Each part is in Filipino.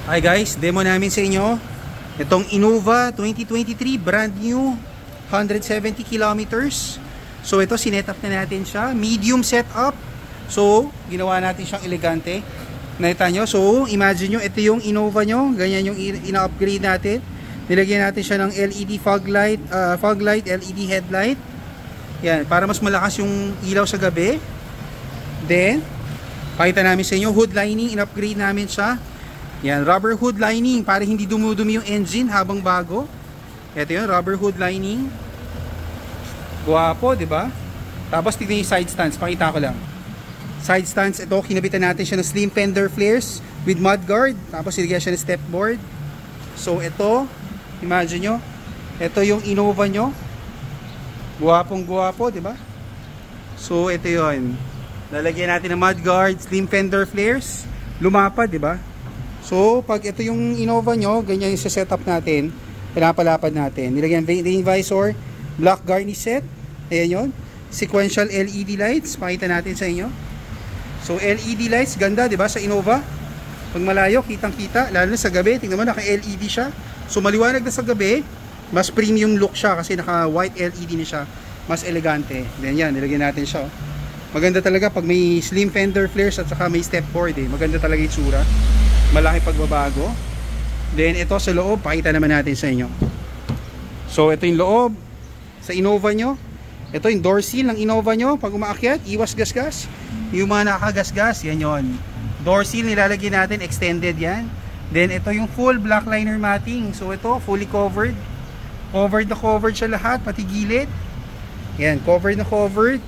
Hi guys, demo namin sa inyo itong Innova 2023 brand new 170 kilometers. So ito sinet up na natin siya, medium setup. So ginawa natin siyang elegante. Nakita nyo? So imagine nyo, ito yung Innova nyo, ganyan yung ina-upgrade natin. Nilagyan natin siya ng LED fog light, LED headlight. Yan, para mas malakas yung ilaw sa gabi. Then pakita namin sa inyo, hood lining, in-upgrade namin siya. Yan, rubber hood lining para hindi dumudumi yung engine habang bago. Ito yun, rubber hood lining. Guwapo, di ba? Tapos tignan yung side stands, pakita ko lang. Side stands, ito, kinabitan natin siya ng slim fender flares with mudguard. Tapos ilagyan siya ng step board. So ito, imagine nyo, ito yung Innova nyo. Guwapong guwapo, di ba? So ito yun. Lalagyan natin ng mudguard, slim fender flares. Lumapad, di ba? So, pag ito yung Innova nyo, ganyan yung setup natin, pinapalapad natin. Nilagyan rain visor, black garnish set, ayan yun. Sequential LED lights, pakita natin sa inyo. So, LED lights, ganda, di ba, sa Innova? Pag malayo, kitang-kita, lalo na sa gabi, tingnan mo, naka-LED siya. So, maliwanag na sa gabi, mas premium look siya kasi naka-white LED na siya. Mas elegante. Then yan, nilagyan natin siya. Maganda talaga pag may slim fender flares at saka may step board eh. Maganda talaga yung tsura. Malaki pagbabago. Then ito sa loob, pakita naman natin sa inyo. So ito yung loob sa Innova nyo. Ito yung door seal ng Innova nyo. Pag umaakyat, iwas gasgas. Yung mga nakagasgas, yan yon. Door seal nilalagyan natin, extended yan. Then ito yung full black liner matting. So ito, fully covered. Covered na covered siya lahat, pati gilid. Yan, covered na covered.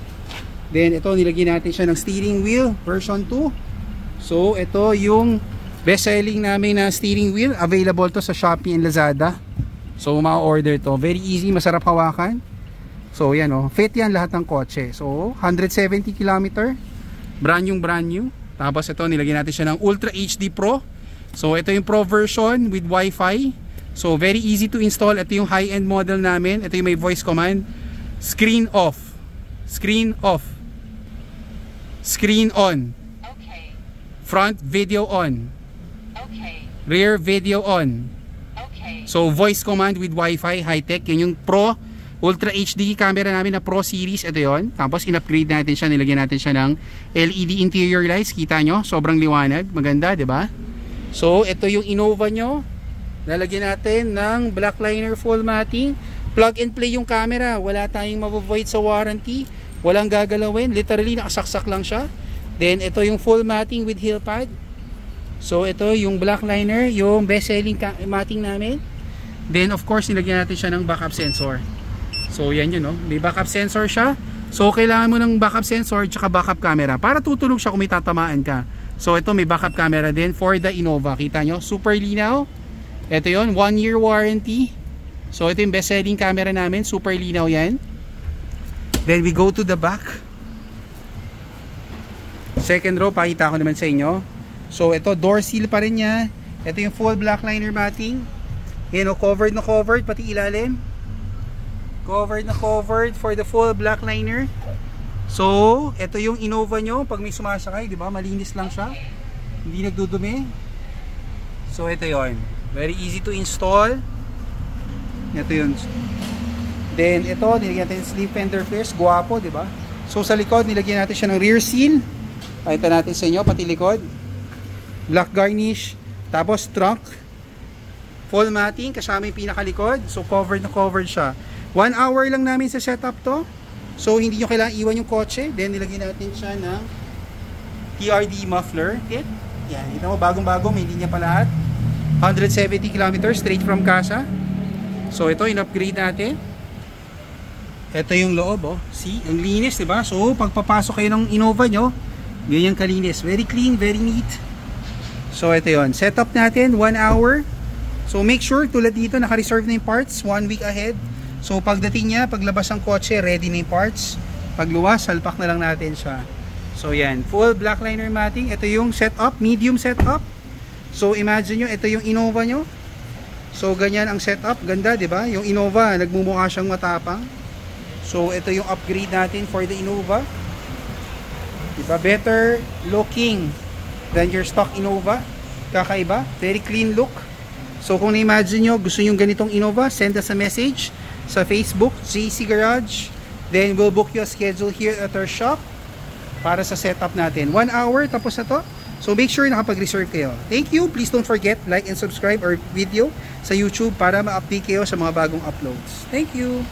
Then ito, nilagyan natin siya ng steering wheel version 2. So ito yung best selling namin na steering wheel. Available to sa Shopee and Lazada. So ma-order to. Very easy, masarap hawakan. So yan o, fit yan lahat ng kotse. So 170 km. Brand new. Tapos ito, nilagyan natin siya ng Ultra HD Pro. So ito yung Pro version with Wi-Fi. So very easy to install. Ito yung high-end model namin. Ito yung may voice command. Screen off. Screen off. Screen on. Okay. Front video on. Okay. Rear video on. Okay. So voice command with Wi-Fi, high-tech. Yun yung Pro Ultra HD camera namin na Pro Series. Ito yon. Tapos in-upgrade natin siya. Nilagyan natin siya ng LED interior lights. Kita nyo? Sobrang liwanag. Maganda, di ba? So ito yung Innova nyo. Lalagyan natin ng black liner full matting. Plug and play yung camera. Wala tayong mavoid sa warranty. Walang gagalawin. Literally nakasaksak lang siya. Then ito yung full matting with heel pad. So ito yung black liner, yung best selling matting namin. Then of course nilagyan natin siya ng backup sensor. So yan yun, no? May backup sensor siya. So kailangan mo ng backup sensor tsaka backup camera para tutunog siya kung may tatamaan ka. So ito may backup camera din for the Innova. Kita nyo? Super linaw. Ito yun, 1-year warranty. So ito yung best selling camera namin. Super linaw yan. Then we go to the back. Second row, pakita ko naman sa inyo. So ito, door seal pa rin niya. Ito yung full black liner matting. Yan o, covered na covered, pati ilalim. Covered na covered for the full black liner. So, ito yung Innova nyo. Pag may sumasakay, di ba? Malinis lang siya. Hindi nagdudumi. So ito yon. Very easy to install. Ito yun. Then ito, nilagyan natin sleeve fender flares. Guwapo, di ba? So sa likod, nilagyan natin siya ng rear seal. Pakita natin sa inyo, pati likod. Black garnish. Tapos trunk. Full matting, kasama yung pinakalikod. So covered na covered siya. 1 hour lang namin sa setup to. So hindi nyo kailangan iwan yung kotse. Then nilagyan natin siya ng TRD muffler kit. Yan, kita mo, bagong-bago, may linya pa lahat. 170 km straight from casa. So ito, in-upgrade natin. Ito yung loob, oh. See, ang linis, diba? So pagpapasok kayo ng Innova nyo, ganyan kalinis. Very clean, very neat. So ito yun, setup natin 1 hour. So make sure, tulad dito, naka-reserve na yung parts 1 week ahead. So pagdating niya, paglabas ng kotse, ready na yung parts. Pagluwas, salpak na lang natin siya. So yan, full black liner matting. Ito yung setup, medium setup. So imagine nyo, ito yung Innova nyo. So ganyan ang setup, ganda, di ba? Yung Innova, nagmumukha siyang matapang. So ito yung upgrade natin for the Innova. Diba? Better looking than your stock Innova. Kakaiba. Very clean look. So kung na-imagine nyo, gusto nyo ganitong Innova, send us a message sa Facebook, JC Garage. Then we'll book you a schedule here at our shop para sa setup natin. 1 hour, tapos na to. So make sure nakapag-reserve kayo. Thank you. Please don't forget, like and subscribe our video sa YouTube para ma-update kayo sa mga bagong uploads. Thank you.